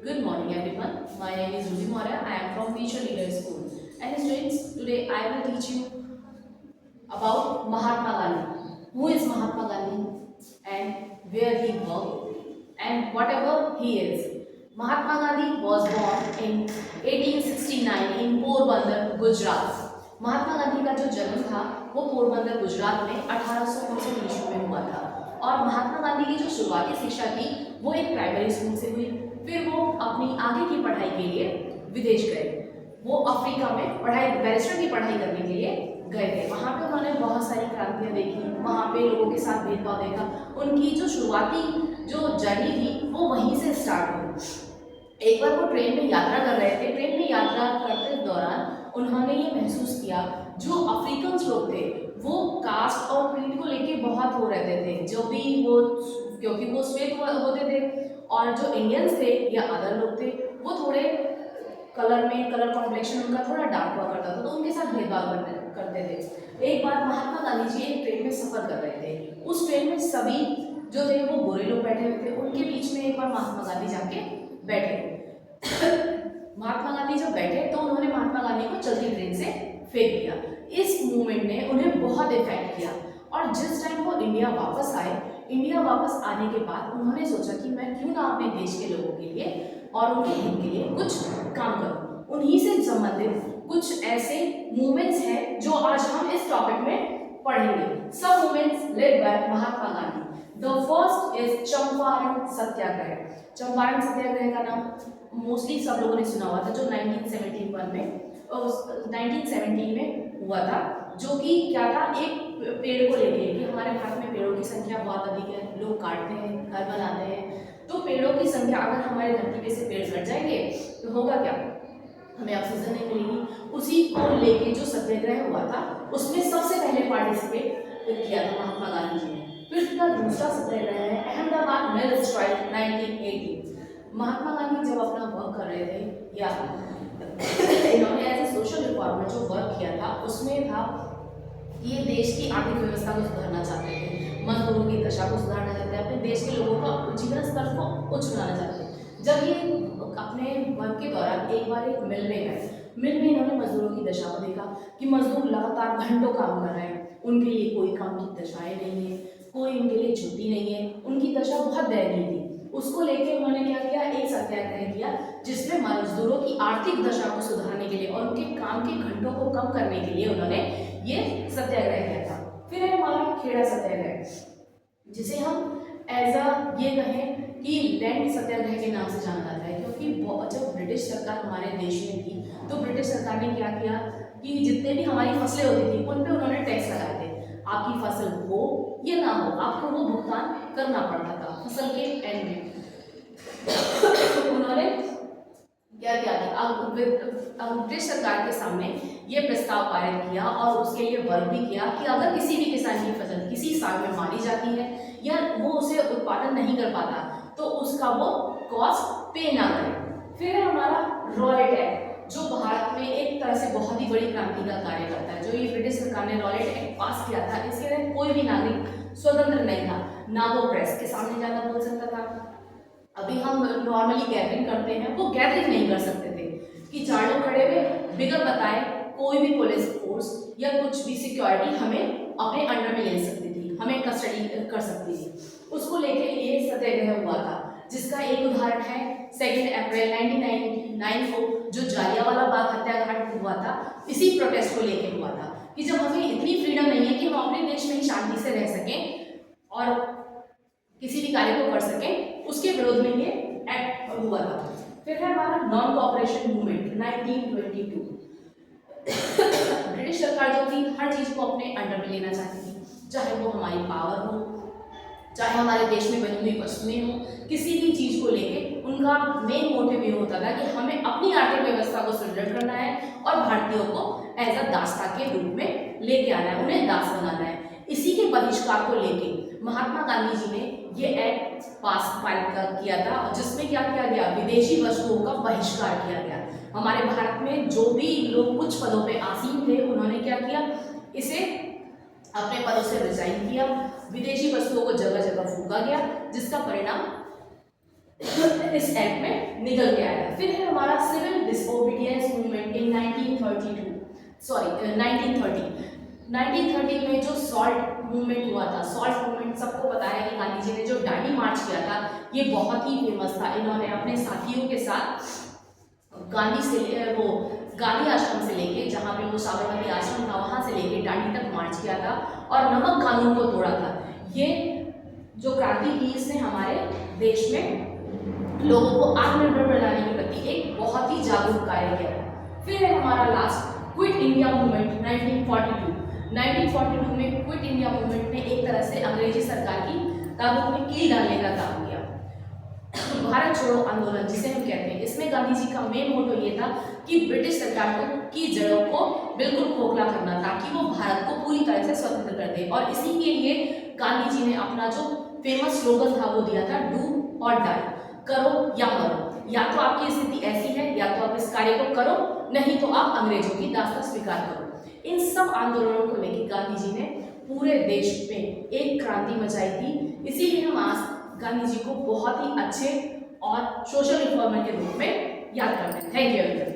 Good morning everyone. My name is Ruby Maurya. I am from Future Leader School. And students, today I will teach you about Mahatma Gandhi. Who is Mahatma Gandhi and where he worked and whatever he is. Mahatma Gandhi was born in 1869 in Porbandar, Gujarat. Mahatma Gandhi का जो जन्म था वो पोरबंदर गुजरात में 1869 ईस्वी में हुआ था। और महात्मा गांधी की जो शुरुआती शिक्षा थी वो एक प्राइमरी स्कूल से हुई। फिर वो अपनी आगे की पढ़ाई के लिए विदेश गए। वो अफ्रीका में बैरिस्टर की पढ़ाई करने के लिए गए थे। वहाँ पे उन्होंने बहुत सारी क्रांतियाँ देखी, वहाँ पे लोगों के साथ भेदभाव देखा। उनकी जो शुरुआती जो जर्नी थी वो वहीं से स्टार्ट हुई। एक बार वो ट्रेन में यात्रा कर रहे थे। ट्रेन में यात्रा करते दौरान उन्होंने ये महसूस किया जो अफ्रीकन लोग थे वो कास्ट और क्रीड को लेके बहुत हो रहते थे, जो भी वो क्योंकि वो श्वेत होते थे, और जो इंडियंस थे या अदर लोग थे वो थोड़े कलर कॉम्प्लेक्शन उनका थोड़ा डार्क हुआ करता था, तो उनके साथ भेदभाव करते थे। एक बार महात्मा गांधी जी एक ट्रेन में सफ़र कर रहे थे। उस ट्रेन में सभी जो थे वो गोरे लोग बैठे हुए थे। उनके बीच में एक बार महात्मा गांधी जाके बैठे। महात्मा गांधी जब बैठे तो उन्होंने महात्मा गांधी को चलती ट्रेन से फेंक दिया। इस मूवमेंट ने उन्हें बहुत इफेक्ट किया और जिस टाइम वो इंडिया वापस आए, इंडिया वापस आने के बाद उन्होंने सोचा कि मैं क्यों ना अपने देश के लोगों के लिए और उनके हित के लिए कुछ काम करूं। उन्हीं से संबंधित कुछ ऐसे मूवमेंट्स हैं जो आज हम इस टॉपिक में पढ़ेंगे। सब movements led by Mahatma Gandhi. The first is Champaran Satyagraha. Champaran Satyagraha का नाम मोस्टली सब लोगों ने सुना हुआ था, जो 1917 में हुआ था, जो कि क्या था, एक पेड़ को लेके कि हमारे भारत में पेड़ों की संख्या बहुत अधिक है, लोग काटते हैं, घर बनाते हैं, तो पेड़ों की संख्या अगर हमारे धरती पे से पेड़ कट जाएंगे तो होगा क्या, हमें ऑक्सीजन नहीं मिलेगी। उसी को लेके जो सत्याग्रह हुआ था उसमें सबसे पहले पार्टिसिपेट किया था महात्मा गांधी जी ने। फिर उसका दूसरा सत्याग्रह है अहमदाबाद मिल स्ट्राइक 1980। महात्मा गांधी जब अपना वर्क कर रहे थे या इन्होंने एज ए सोशल रिफॉर्मर जो वर्क किया था उसमें था ये देश की आर्थिक व्यवस्था को सुधारना चाहते थे, मजदूरों की दशा को सुधारना चाहते हैं, अपने देश के लोगों का जीवन स्तर को उच्च बनाना चाहते हैं। जब ये अपने वर्क के दौरान एक बार एक मिल में गए, मिल में इन्होंने मजदूरों की दशा को देखा कि मजदूर लगातार घंटों काम कर रहे हैं, उनके लिए कोई काम की दशाएं नहीं है, कोई उनके लिए छुट्टी नहीं है, उनकी दशा बहुत दयनीय थी। उसको लेके उन्होंने क्या किया, एक सत्याग्रह किया जिसमें मजदूरों की आर्थिक दशा को सुधारने के लिए और उनके काम के घंटों को कम करने के लिए उन्होंने ये सत्याग्रह किया था। फिर है हमारा खेड़ा सत्याग्रह, जिसे हम एज अ ये कहें कि लैंड सत्याग्रह के नाम से जाना जाता है, क्योंकि जब ब्रिटिश सरकार हमारे देश में थी तो ब्रिटिश सरकार ने क्या किया कि जितने भी हमारी फसलें होती थी उन पे उन्होंने टैक्स लगाए थे। आपकी फसल हो या ना हो आपको वो भुगतान करना पड़ता था फसल के एंड में। उन्होंने क्या किया था, ब्रिटिश सरकार के सामने ये प्रस्ताव पारित किया और उसके लिए वर्क भी किया कि अगर किसी भी किसान की फसल किसी साल में मारी जाती है या वो उसे उत्पादन नहीं कर पाता तो उसका वो कॉस्ट पे ना करे। फिर है हमारा रॉलेट एक्ट, जो भारत में एक तरह से बहुत ही बड़ी क्रांति का कार्य करता है। जो ये ब्रिटिश सरकार ने रॉलेट एक्ट पास किया था, इसके तहत कोई भी नागरिक स्वतंत्र नहीं था, ना वो प्रेस के सामने जाकर बोल सकता था। अभी हम नॉर्मली गैदरिंग करते हैं, वो गैदरिंग नहीं कर सकते थे कि 4 लोग खड़े हुए बिगर बताए कोई भी पुलिस फोर्स या कुछ भी सिक्योरिटी हमें अपने अंडर में ले सकती थी, हमें कस्टडी कर सकती थी। उसको लेके ये सत्याग्रह हुआ था, जिसका एक उदाहरण है 2 अप्रैल 1999 को जो जालियांवाला बाग हत्याकांड हुआ था, इसी प्रोटेस्ट को लेके हुआ था कि जब हमें इतनी फ्रीडम नहीं है कि हम अपने देश में ही शांति से रह सकें और किसी भी कार्य को कर सकें, उसके विरोध में ये एक्ट हुआ था। फिर है हमारा नॉन कॉपरेशन मूवमेंट 1922। ब्रिटिश सरकार जो थी हर चीज को अपने अंडर में लेना चाहती थी, चाहे वो हमारी पावर हो, चाहे हमारे देश में बनी हुई वस्तुएं हो, किसी भी चीज को लेके उनका मेन मोटिव ये होता था कि हमें अपनी आर्थिक व्यवस्था को सुदृढ़ करना है और भारतीयों को एज अ दासता के रूप में लेके आना है, उन्हें दास बनाना है। इसी के बहिष्कार को लेके महात्मा गांधी जी ने ये एक्ट पारित किया था, जिसमें क्या किया गया, विदेशी वस्तुओं का बहिष्कार किया गया। हमारे भारत में जो भी लोग कुछ पदों पे आसीन थे उन्होंने क्या किया, इसे अपने पदों से रिजाइन किया, विदेशी वस्तुओं को जगह जगह फूका गया, जिसका परिणाम इस एक्ट में निकल के आएगा। फिर है हमारा सिविल डिसओबीडियंस मूवमेंट इन 1930 में जो सॉल्ट मूवमेंट हुआ था। सॉल्ट मूवमेंट सबको पता है कि गांधी जी ने जो दांडी मार्च किया था ये बहुत ही फेमस था। इन्होंने अपने साथियों के साथ गांधी आश्रम से लेके, जहाँ पे वो साबरमती आश्रम था वहां से लेके दांडी तक मार्च किया था और नमक कानून को तोड़ा था। ये जो क्रांति की इसने हमारे देश में लोगों को आत्मनिर्भर बनाने के प्रति एक बहुत ही जागरूक कार्य किया। फिर है हमारा लास्ट क्विट इंडिया मूवमेंट 1942 में क्विट इंडिया मूवमेंट ने एक तरह से अंग्रेजी सरकार की ताबूत में कील डालने का काम किया। भारत छोड़ो आंदोलन जिसे हम कहते हैं, इसमें गांधी जी का मेन मोटो ये था कि ब्रिटिश सरकार की जड़ों को बिल्कुल खोखला करना ताकि वो भारत को पूरी तरह से स्वतंत्र कर दे। और इसी के लिए गांधी जी ने अपना जो फेमस स्लोगन था वो दिया था, डू और डाई, करो या मरो। या तो आपकी स्थिति ऐसी है या तो आप इस कार्य को करो, नहीं तो आप अंग्रेजों की दास्तां स्वीकार करो। इन सब आंदोलनों को लेकर गांधी जी ने पूरे देश में एक क्रांति मचाई थी। इसीलिए हम आज गांधी जी को बहुत ही अच्छे और सोशल रिफॉर्मर के रूप में याद करते हैं। Thank you everyone.